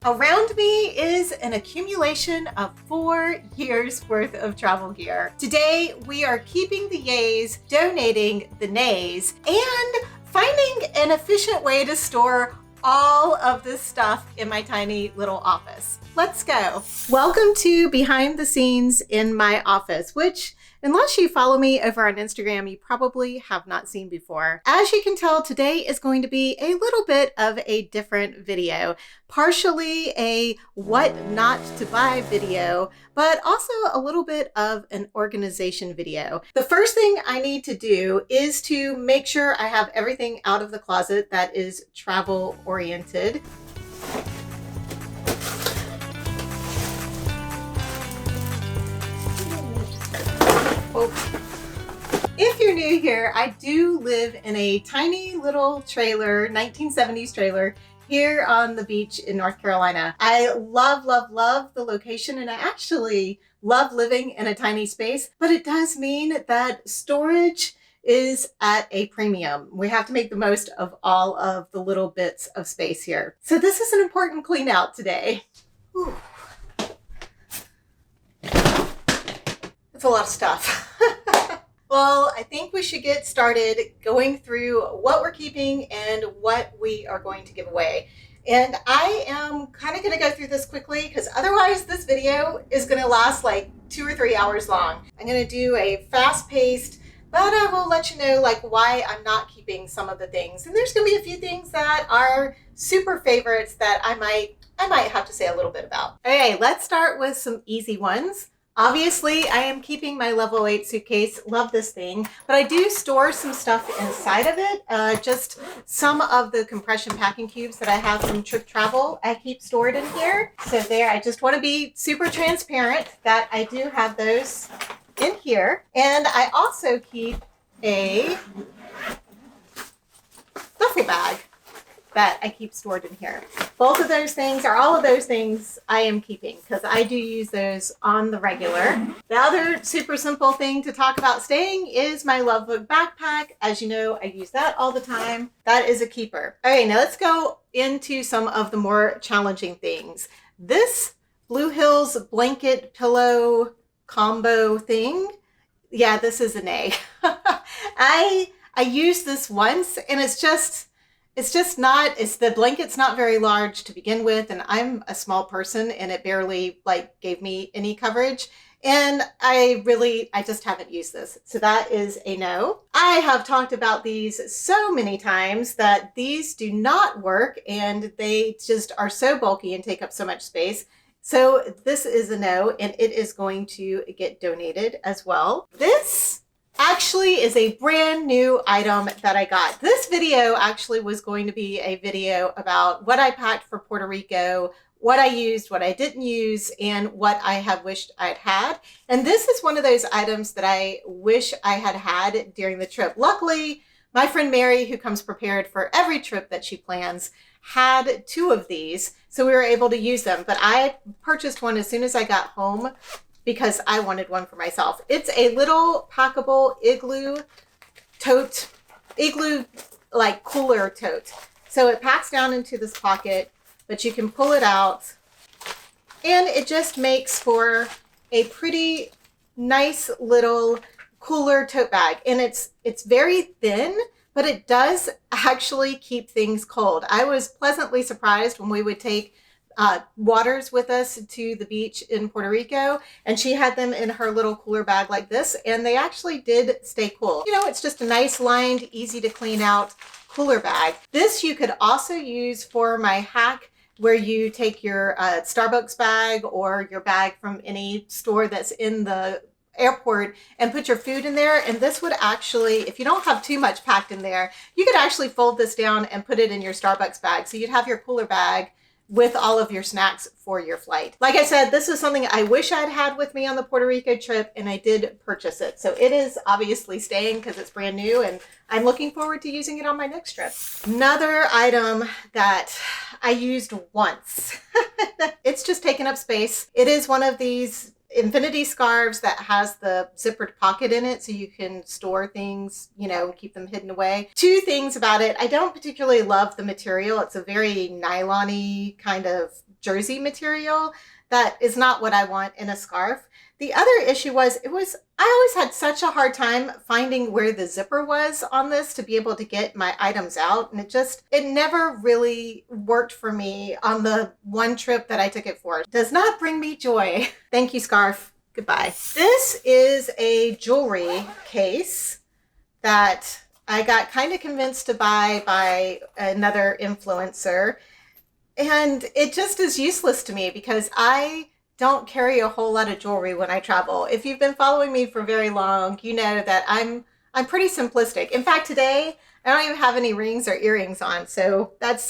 Around me is an accumulation of 4 years worth of travel gear. Today, we are keeping the yays, donating the nays, and finding an efficient way to store all of this stuff in my tiny little office. Let's go. Welcome to Behind the Scenes in my office, which, unless you follow me over on Instagram, you probably have not seen before. As you can tell, today is going to be a little bit of a different video. Partially a what not to buy video, but also a little bit of an organization video. The first thing I need to do is to make sure I have everything out of the closet that is travel oriented. If you're new here, I do live in a tiny little trailer, 1970s trailer, here on the beach in North Carolina. I love, love, love the location, and I actually love living in a tiny space, but it does mean that storage is at a premium. We have to make the most of all of the little bits of space here. So this is an important clean out today. Whew. It's a lot of stuff. Well, I think we should get started going through what we're keeping and what we are going to give away. And I am kind of going to go through this quickly because otherwise this video is going to last like 2 or 3 hours long. I'm going to do a fast-paced, but I will let you know like why I'm not keeping some of the things. And there's going to be a few things that are super favorites that I might have to say a little bit about. Okay, let's start with some easy ones. Obviously, I am keeping my level 8 suitcase. Love this thing. But I do store some stuff inside of it. Just some of the compression packing cubes that I have from trip travel, I keep stored in here. So there, I just want to be super transparent that I do have those in here. And I also keep a duffel bag that I keep stored in here. Both of those things, or all of those things, I am keeping because I do use those on the regular. The other super simple thing to talk about staying is my Love Book backpack. As you know, I use that all the time. That is a keeper. All right, now let's go into some of the more challenging things. This Blue Hills blanket pillow combo thing, yeah, this is an A. I used this once and it's the blanket's not very large to begin with, and I'm a small person and it barely gave me any coverage. And I just haven't used this. So that is a no. I have talked about these so many times that these do not work and they just are so bulky and take up so much space. So this is a no, and it is going to get donated as well. This actually is a brand new item that I got. This video actually was going to be a video about what I packed for Puerto Rico, what I used, what I didn't use, and what I have wished I'd had. And this is one of those items that I wish I had had during the trip. Luckily, my friend Mary, who comes prepared for every trip that she plans, had 2 of these, so we were able to use them. But I purchased one as soon as I got home because I wanted one for myself. It's a little packable igloo cooler tote. So it packs down into this pocket, but you can pull it out and it just makes for a pretty nice little cooler tote bag. And it's very thin, but it does actually keep things cold. I was pleasantly surprised when we would take waters with us to the beach in Puerto Rico, and she had them in her little cooler bag like this, and they actually did stay cool. You know, it's just a nice lined, easy to clean out cooler bag. This you could also use for my hack where you take your Starbucks bag or your bag from any store that's in the airport and put your food in there. And this would actually, if you don't have too much packed in there, you could actually fold this down and put it in your Starbucks bag. So you'd have your cooler bag with all of your snacks for your flight. Like I said, this is something I wish I'd had with me on the Puerto Rico trip, and I did purchase it. So it is obviously staying because it's brand new, and I'm looking forward to using it on my next trip. Another item that I used once. It's just taking up space. It is one of these infinity scarves that has the zippered pocket in it so you can store things, you know, keep them hidden away. 2 things about it. I don't particularly love the material. It's a very nylon-y kind of jersey material. That is not what I want in a scarf. The other issue was, I always had such a hard time finding where the zipper was on this to be able to get my items out. And it never really worked for me on the one trip that I took it for. It does not bring me joy. Thank you, scarf. Goodbye. This is a jewelry case that I got kind of convinced to buy by another influencer. And it just is useless to me because I don't carry a whole lot of jewelry when I travel. If you've been following me for very long, you know that I'm pretty simplistic. In fact, today I don't even have any rings or earrings on,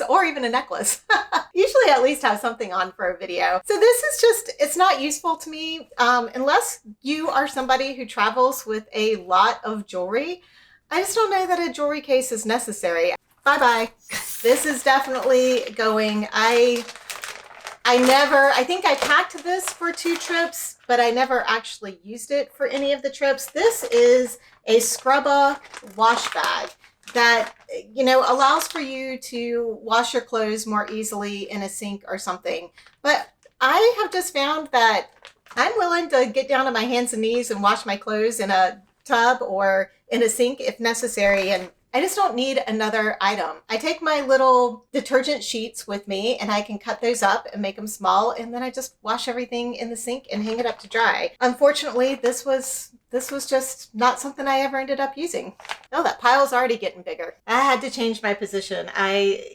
or even a necklace. Usually I at least have something on for a video. So this is just, it's not useful to me unless you are somebody who travels with a lot of jewelry. I just don't know that a jewelry case is necessary. Bye-bye. This is definitely going. I think I packed this for 2 trips, but I never actually used it for any of the trips. This is a Scrubba wash bag that, allows for you to wash your clothes more easily in a sink or something. But I have just found that I'm willing to get down on my hands and knees and wash my clothes in a tub or in a sink if necessary, and I just don't need another item. I take my little detergent sheets with me and I can cut those up and make them small, and then I just wash everything in the sink and hang it up to dry. Unfortunately, this was just not something I ever ended up using. Oh, that pile's already getting bigger. I had to change my position.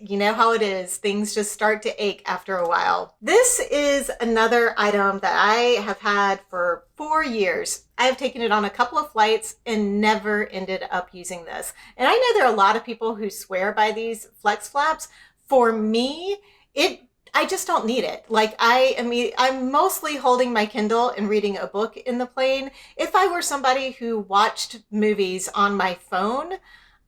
You know how it is. Things just start to ache after a while. This is another item that I have had for 4 years. I have taken it on a couple of flights and never ended up using this. And I know there are a lot of people who swear by these flex flaps. For me, I just don't need it. I'm mostly holding my Kindle and reading a book in the plane. If I were somebody who watched movies on my phone,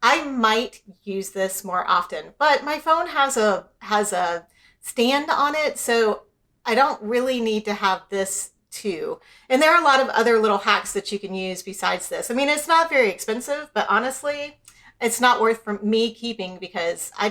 I might use this more often. But my phone has a stand on it, so I don't really need to have this too. And there are a lot of other little hacks that you can use besides this. I mean, it's not very expensive, but honestly, it's not worth for me keeping because I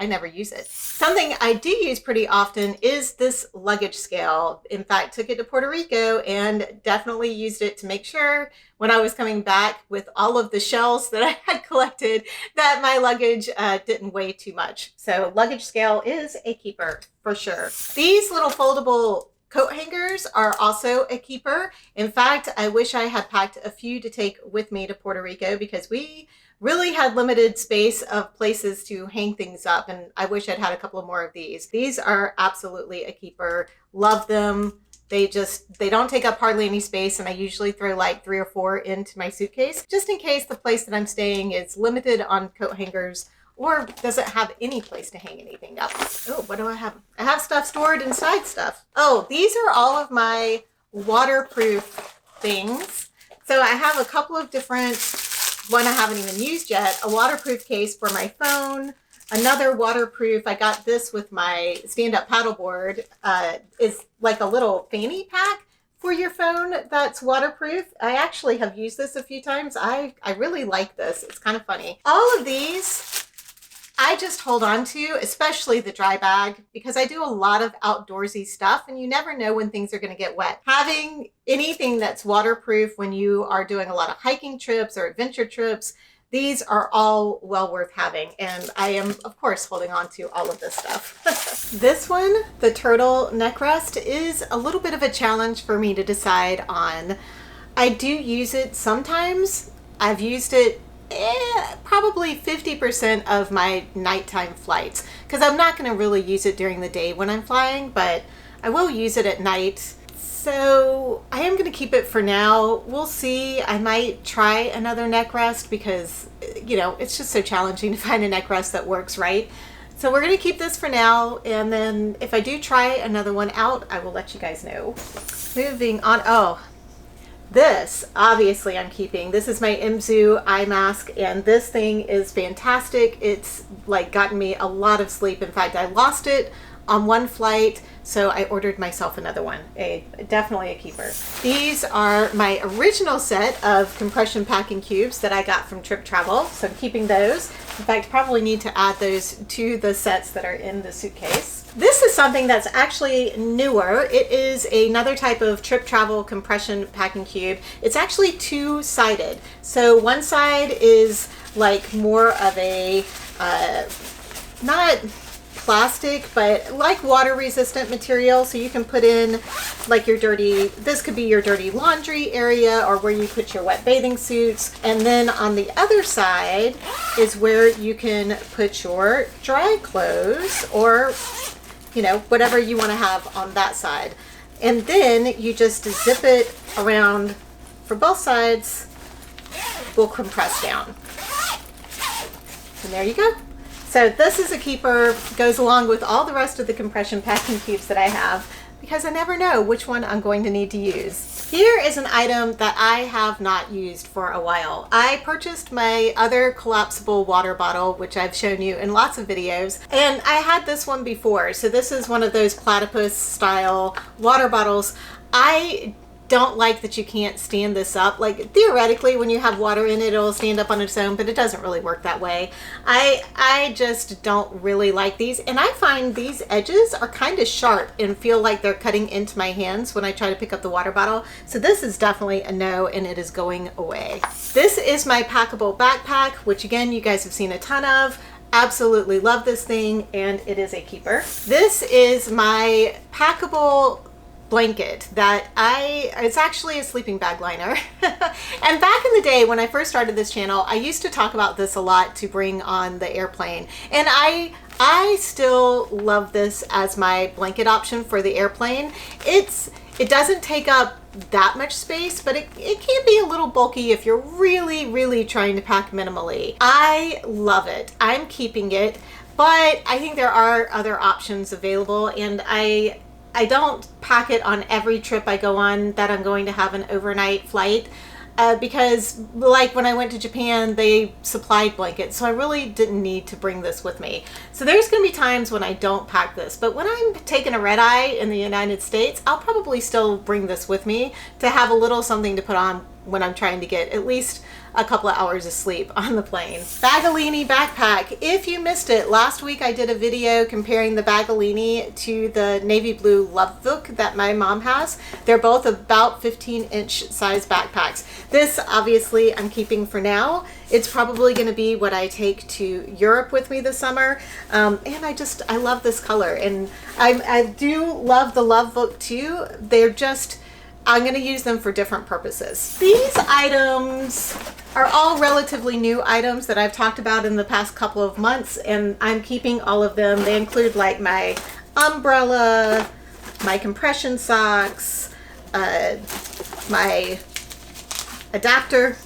never use it. Something I do use pretty often is this luggage scale. In fact, took it to Puerto Rico and definitely used it to make sure when I was coming back with all of the shells that I had collected that my luggage didn't weigh too much. So luggage scale is a keeper for sure. These little foldable coat hangers are also a keeper. In fact, I wish I had packed a few to take with me to Puerto Rico because we really had limited space of places to hang things up, and I wish I'd had a couple of more of these. These are absolutely a keeper. Love them. They don't take up hardly any space, and I usually throw like 3 or 4 into my suitcase just in case the place that I'm staying is limited on coat hangers or doesn't have any place to hang anything up. Oh, what do I have? I have stuff stored inside stuff. Oh, these are all of my waterproof things. So I have a couple of different, one I haven't even used yet, a waterproof case for my phone, another waterproof, I got this with my stand-up paddleboard, is like a little fanny pack for your phone that's waterproof. I actually have used this a few times. I really like this. It's kind of funny. All of these I just hold on to, especially the dry bag, because I do a lot of outdoorsy stuff and you never know when things are going to get wet. Having anything that's waterproof when you are doing a lot of hiking trips or adventure trips, these are all well worth having. And I am, of course, holding on to all of this stuff. This one, the turtle neck rest, is a little bit of a challenge for me to decide on. I do use it sometimes. I've used it probably 50% of my nighttime flights because I'm not going to really use it during the day when I'm flying, but I will use it at night. So I am going to keep it for now. We'll see. I might try another neck rest because, you know, it's just so challenging to find a neck rest that works right. So we're going to keep this for now, and then if I do try another one out, I will let you guys know. Moving on. Oh, this, obviously I'm keeping. This is my Imzu eye mask, and this thing is fantastic. It's like gotten me a lot of sleep. In fact, I lost it on one flight, so I ordered myself another one. Definitely a keeper. These are my original set of compression packing cubes that I got from Trip Travel, so I'm keeping those. In fact, probably need to add those to the sets that are in the suitcase. This is something that's actually newer. It is another type of Trip Travel compression packing cube. It's actually two-sided. So one side is like more of a, not plastic, but like water resistant material, so you can put in like your dirty, this could be your dirty laundry area or where you put your wet bathing suits. And then on the other side is where you can put your dry clothes, or you know, whatever you want to have on that side. And then you just zip it around for both sides, will compress down. And there you go. So this is a keeper, goes along with all the rest of the compression packing cubes that I have, because I never know which one I'm going to need to use. Here is an item that I have not used for a while. I purchased my other collapsible water bottle, which I've shown you in lots of videos, and I had this one before. So this is one of those platypus style water bottles. I don't like that you can't stand this up. Like theoretically, when you have water in it, it'll stand up on its own, but it doesn't really work that way. I just don't really like these, and I find these edges are kind of sharp and feel like they're cutting into my hands when I try to pick up the water bottle. So this is definitely a no, and it is going away. This is my packable backpack, which again, you guys have seen a ton of. Absolutely love this thing, and it is a keeper. This is my packable blanket that it's actually a sleeping bag liner. And back in the day when I first started this channel, I used to talk about this a lot to bring on the airplane. And I still love this as my blanket option for the airplane. It doesn't take up that much space, but it can be a little bulky if you're really trying to pack minimally. I love it. I'm keeping it, but I think there are other options available, and I don't pack it on every trip I go on that I'm going to have an overnight flight, because like when I went to Japan, they supplied blankets, so I really didn't need to bring this with me. So there's going to be times when I don't pack this, but when I'm taking a red eye in the United States, I'll probably still bring this with me to have a little something to put on when I'm trying to get at least a couple of hours of sleep on the plane. Bagolini backpack. If you missed it, last week I did a video comparing the Bagolini to the navy blue Love Book that my mom has. They're both about 15-inch size backpacks. This obviously I'm keeping for now. It's probably going to be what I take to Europe with me this summer. And I love this color, and I do love the Love Book too. I'm going to use them for different purposes. These items are all relatively new items that I've talked about in the past couple of months, and I'm keeping all of them. They include like my umbrella, my compression socks, my adapter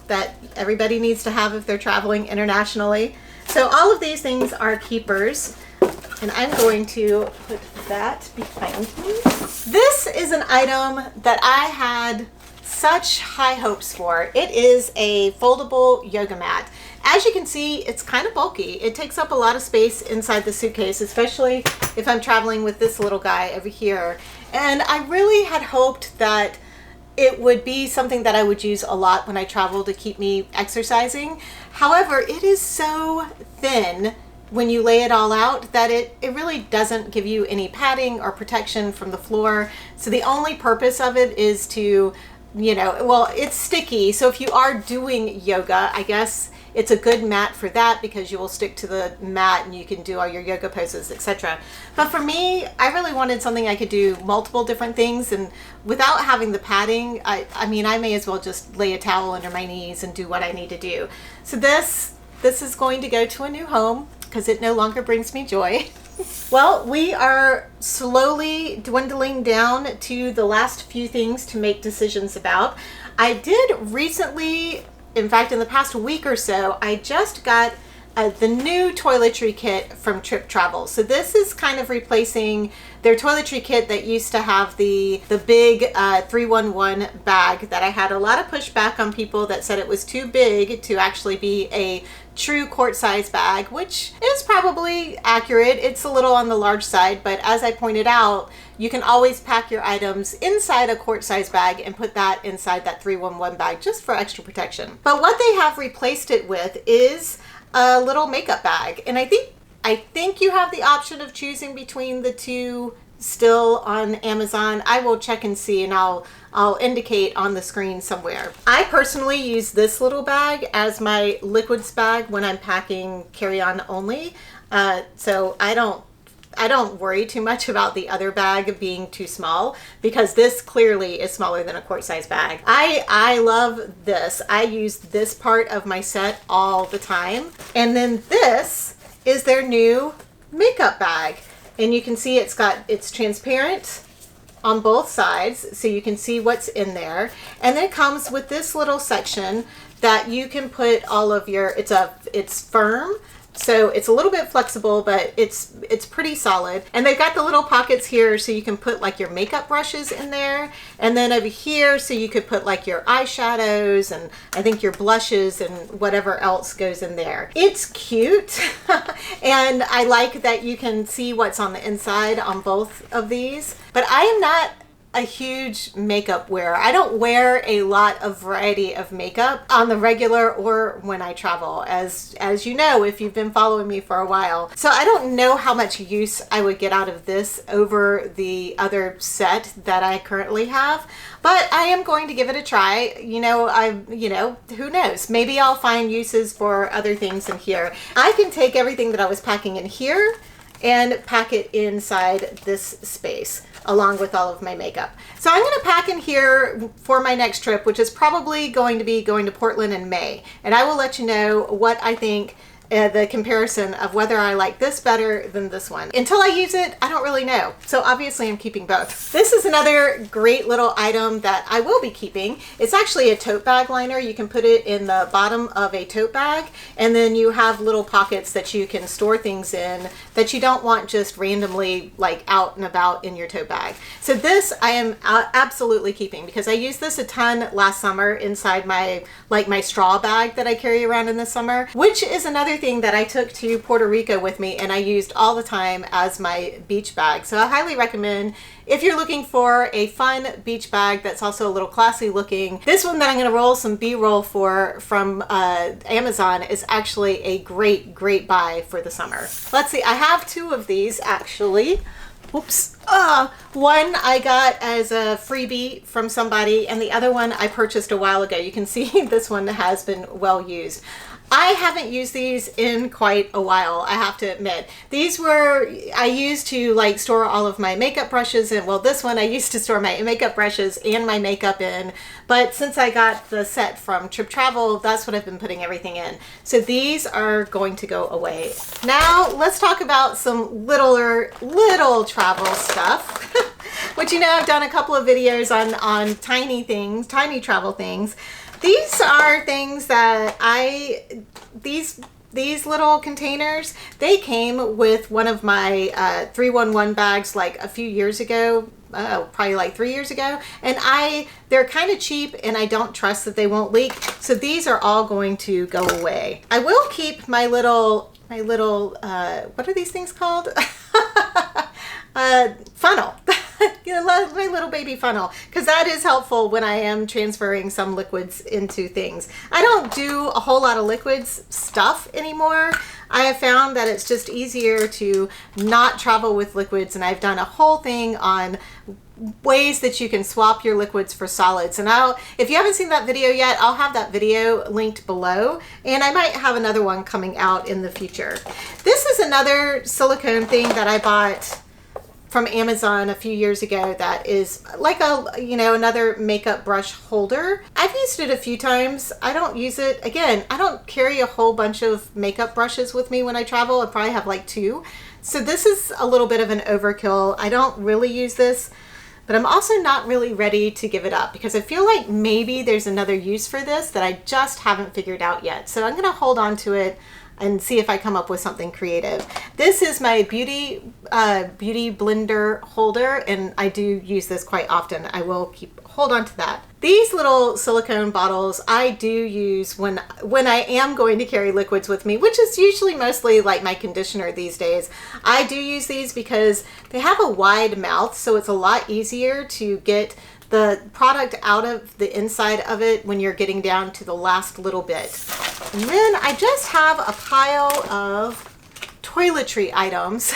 that everybody needs to have if they're traveling internationally. So all of these things are keepers, and I'm going to put that behind me. This is an item that I had such high hopes for. It is a foldable yoga mat. As you can see, it's kind of bulky. It takes up a lot of space inside the suitcase, especially if I'm traveling with this little guy over here. And I really had hoped that it would be something that I would use a lot when I travel to keep me exercising. However, it is so thin when you lay it all out that it really doesn't give you any padding or protection from the floor. So the only purpose of it is to, well, it's sticky. So if you are doing yoga, I guess it's a good mat for that, because you will stick to the mat and you can do all your yoga poses, etc. But for me, I really wanted something I could do multiple different things, and without having the padding, I may as well just lay a towel under my knees and do what I need to do. So this is going to go to a new home, because it no longer brings me joy. Well, we are slowly dwindling down to the last few things to make decisions about. I did recently, in fact, in the past week or so, I just got the new toiletry kit from Trip Travel. So this is kind of replacing their toiletry kit that used to have the big 311 bag that I had a lot of pushback on people that said it was too big to actually be a true quart size bag, which is probably accurate. It's a little on the large side, but as I pointed out, you can always pack your items inside a quart size bag and put that inside that 311 bag just for extra protection. But what they have replaced it with is a little makeup bag. And I think you have the option of choosing between the two still on Amazon. I will check and see, and I'll indicate on the screen somewhere. I personally use this little bag as my liquids bag when I'm packing carry-on only. So I don't worry too much about the other bag being too small, because this clearly is smaller than a quart size bag. I love this. I use this part of my set all the time. And then this is their new makeup bag. And you can see it's transparent on both sides, so you can see what's in there. And then it comes with this little section that you can put all of your, it's firm, so it's a little bit flexible, but it's pretty solid. And they've got the little pockets here so you can put like your makeup brushes in there. And then over here so you could put like your eyeshadows and I think your blushes and whatever else goes in there. It's cute. And I like that you can see what's on the inside on both of these. But I am not a huge makeup wearer. I don't wear a lot of variety of makeup on the regular or when I travel, as you know if you've been following me for a while. So I don't know how much use I would get out of this over the other set that I currently have, but I am going to give it a try. Who knows? Maybe I'll find uses for other things in here. I can take everything that I was packing in here and pack it inside this space along with all of my makeup. So I'm going to pack in here for my next trip, which is probably going to be going to Portland in May. And I will let you know what I think, the comparison of whether I like this better than this one. Until I use it, I don't really know. So obviously I'm keeping both. This is another great little item that I will be keeping. It's actually a tote bag liner. You can put it in the bottom of a tote bag, and then you have little pockets that you can store things in that you don't want just randomly like out and about in your tote bag. So this I am absolutely keeping, because I used this a ton last summer inside my straw bag that I carry around in the summer, which is another thing that I took to Puerto Rico with me and I used all the time as my beach bag. So I highly recommend, if you're looking for a fun beach bag that's also a little classy looking, this one that I'm going to roll some B-roll from Amazon is actually a great buy for the summer. Let's see, I have two of these actually. Oops. One I got as a freebie from somebody, and the other one I purchased a while ago. You can see this one has been well used. I haven't used these in quite a while, I have to admit. These were, I used to like store all of my makeup brushes in. Well, this one I used to store my makeup brushes and my makeup in, but since I got the set from Trip Travel, that's what I've been putting everything in. So these are going to go away. Now let's talk about some little travel stuff. Which, you know, I've done a couple of videos on tiny travel things. These are things that these little containers, they came with one of my 311 bags like a few years ago, probably like 3 years ago. And they're kind of cheap and I don't trust that they won't leak. So these are all going to go away. I will keep my little, what are these things called? Funnel. My little baby funnel, because that is helpful when I am transferring some liquids into things. I don't do a whole lot of liquids stuff anymore. I have found that it's just easier to not travel with liquids, and I've done a whole thing on ways that you can swap your liquids for solids. And if you haven't seen that video yet, I'll have that video linked below, and I might have another one coming out in the future. This is another silicone thing that I bought from Amazon a few years ago that is like another makeup brush holder. I've used it a few times. I don't use it. Again, I don't carry a whole bunch of makeup brushes with me when I travel. I probably have like 2. So this is a little bit of an overkill. I don't really use this, but I'm also not really ready to give it up because I feel like maybe there's another use for this that I just haven't figured out yet. So I'm gonna hold on to it. and see if I come up with something creative. This is my beauty blender holder, and I do use this quite often. I will hold on to that. These little silicone bottles I do use when I am going to carry liquids with me, which is usually mostly like my conditioner these days. I do use these because they have a wide mouth, so it's a lot easier to get the product out of the inside of it when you're getting down to the last little bit. And then I just have a pile of toiletry items.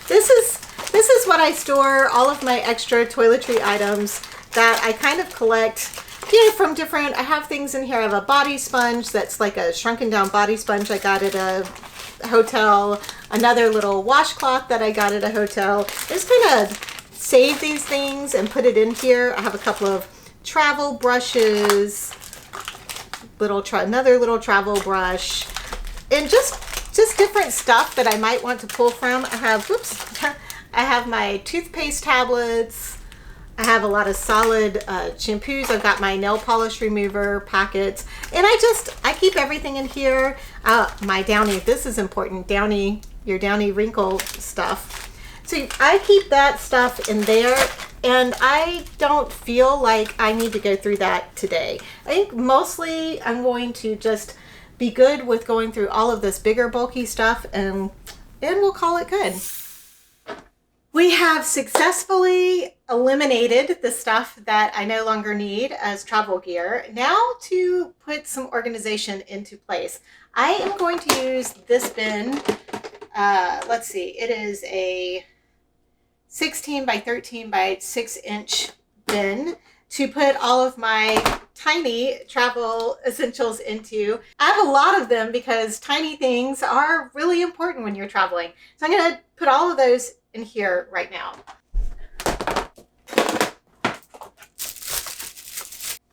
This is what I store all of my extra toiletry items that I kind of collect, you know, from different, I have things in here. I have a body sponge that's like a shrunken down body sponge I got at a hotel, another little washcloth that I got at a hotel. Just kind of save these things and put it in here. I have a couple of travel brushes, another little travel brush, and just different stuff that I might want to pull from. I have my toothpaste tablets. I have a lot of solid shampoos. I've got my nail polish remover packets, and I keep everything in here. My Downy, this is important, your Downy wrinkle stuff. So I keep that stuff in there, and I don't feel like I need to go through that today. I think mostly I'm going to just be good with going through all of this bigger bulky stuff, and we'll call it good. We have successfully eliminated the stuff that I no longer need as travel gear. Now to put some organization into place. I am going to use this bin. Let's see, it is a 16 by 13 by 6 inch bin to put all of my tiny travel essentials into. I have a lot of them because tiny things are really important when you're traveling. So I'm going to put all of those in here right now.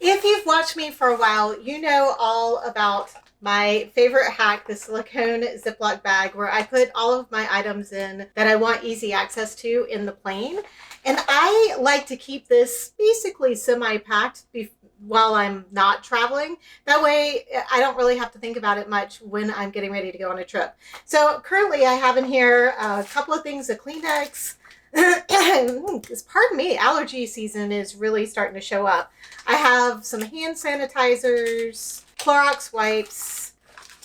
If you've watched me for a while, you know all about my favorite hack, the silicone Ziploc bag, where I put all of my items in that I want easy access to in the plane. And I like to keep this basically semi-packed while I'm not traveling. That way I don't really have to think about it much when I'm getting ready to go on a trip. So currently I have in here a couple of things, a Kleenex. Pardon me, allergy season is really starting to show up. I have some hand sanitizers, Clorox wipes,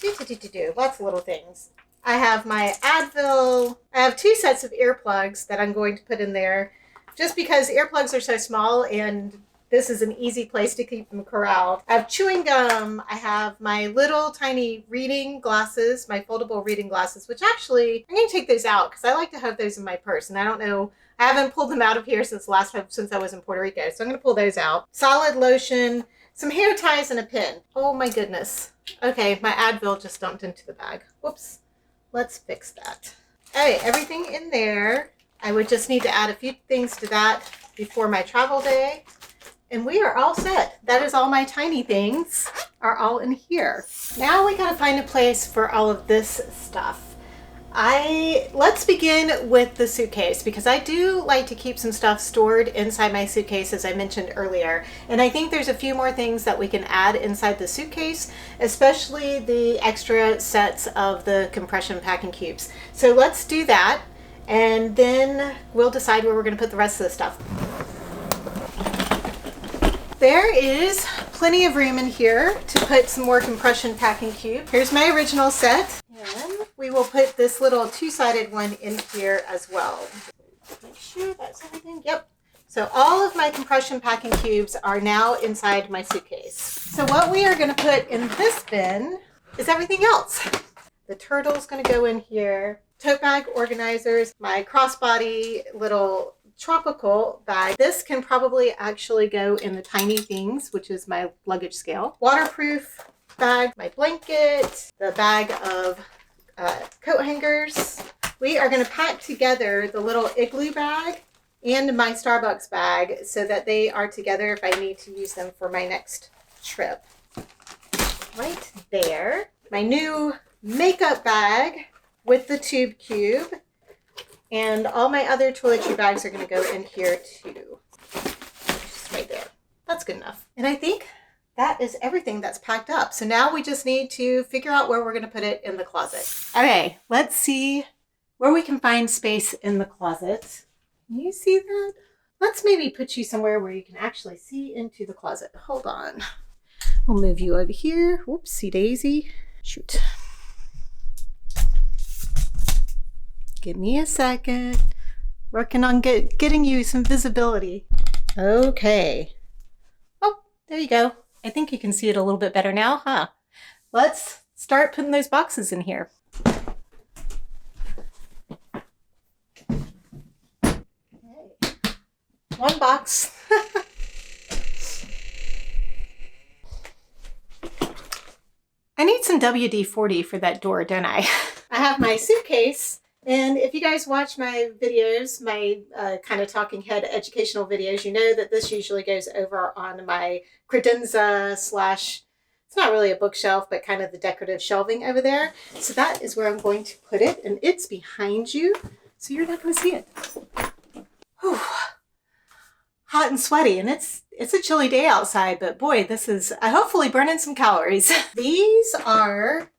lots of little things. I have my Advil. I have 2 sets of earplugs that I'm going to put in there just because earplugs are so small and this is an easy place to keep them corralled. I have chewing gum. I have my little tiny reading glasses, my foldable reading glasses, which actually I'm going to take those out because I like to have those in my purse. And I don't know, I haven't pulled them out of here since last time, since I was in Puerto Rico. So I'm going to pull those out. Solid lotion, some hair ties, and a pin. Oh my goodness. Okay, my Advil just dumped into the bag. Whoops. Let's fix that. Okay, everything in there. I would just need to add a few things to that before my travel day. And we are all set. That is all my tiny things are all in here. Now we gotta find a place for all of this stuff. Let's begin with the suitcase because I do like to keep some stuff stored inside my suitcase, as I mentioned earlier. And I think there's a few more things that we can add inside the suitcase, especially the extra sets of the compression packing cubes. So let's do that, and then we'll decide where we're gonna put the rest of the stuff. There is plenty of room in here to put some more compression packing cube. Here's my original set. And we will put this little 2-sided one in here as well. Make sure that's everything. Yep. So all of my compression packing cubes are now inside my suitcase. So what we are going to put in this bin is everything else. The turtle's going to go in here. Tote bag organizers, my crossbody little tropical bag. This can probably actually go in the tiny things, which is my luggage scale. Waterproof bag, my blanket, the bag of coat hangers. We are going to pack together the little igloo bag and my Starbucks bag so that they are together if I need to use them for my next trip. Right there. My new makeup bag with the tube cube. And all my other toiletry bags are going to go in here too. Just right there. That's good enough. And I think that is everything that's packed up. So now we just need to figure out where we're going to put it in the closet. Okay, let's see where we can find space in the closet. Can you see that? Let's maybe put you somewhere where you can actually see into the closet. Hold on. We'll move you over here. Whoopsie daisy. Shoot. Give me a second. Working on getting you some visibility. Okay. Oh, there you go. I think you can see it a little bit better now, huh? Let's start putting those boxes in here. Okay. One box. I need some WD-40 for that door, don't I? I have my suitcase, and if you guys watch my videos, my kind of talking head educational videos, you know that this usually goes over on my credenza slash, it's not really a bookshelf, but kind of the decorative shelving over there. So that is where I'm going to put it, and it's behind you, so you're not going to see it. Whew. Hot and sweaty, and it's a chilly day outside, but boy, this is hopefully burning some calories. These are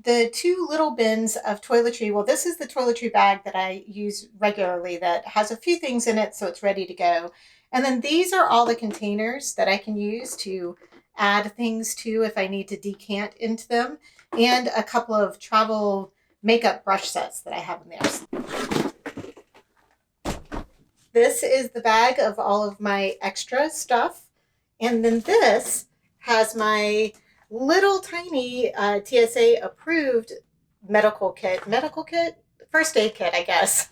the two little bins of toiletry. Well, this is the toiletry bag that I use regularly that has a few things in it, so it's ready to go. And then these are all the containers that I can use to add things to if I need to decant into them, and a couple of travel makeup brush sets that I have in there. This is the bag of all of my extra stuff. And then this has my little tiny TSA approved medical kit, first aid kit, I guess,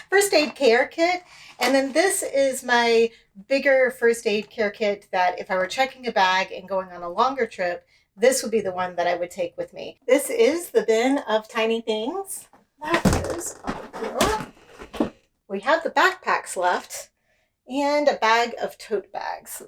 first aid care kit. And then this is my bigger first aid care kit that if I were checking a bag and going on a longer trip, this would be the one that I would take with me. This is the bin of tiny things. That is on here. We have the backpacks left and a bag of tote bags.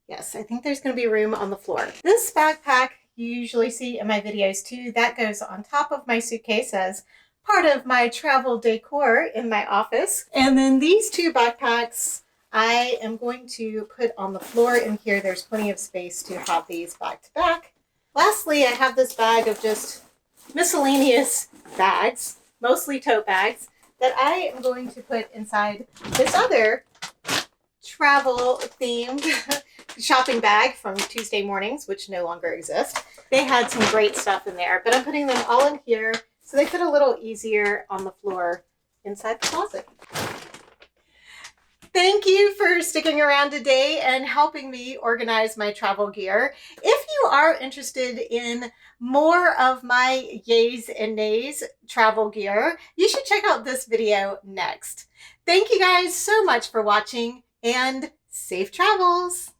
Yes, I think there's going to be room on the floor. This backpack you usually see in my videos too. That goes on top of my suitcase as part of my travel decor in my office. And then these two backpacks I am going to put on the floor in here. There's plenty of space to have these back to back. Lastly, I have this bag of just miscellaneous bags, mostly tote bags, that I am going to put inside this other travel themed shopping bag from Tuesday Mornings, which no longer exists. They had some great stuff in there, but I'm putting them all in here so they fit a little easier on the floor inside the closet. Thank you for sticking around today and helping me organize my travel gear. If you are interested in more of my yays and nays travel gear, you should check out this video next. Thank you guys so much for watching, and safe travels.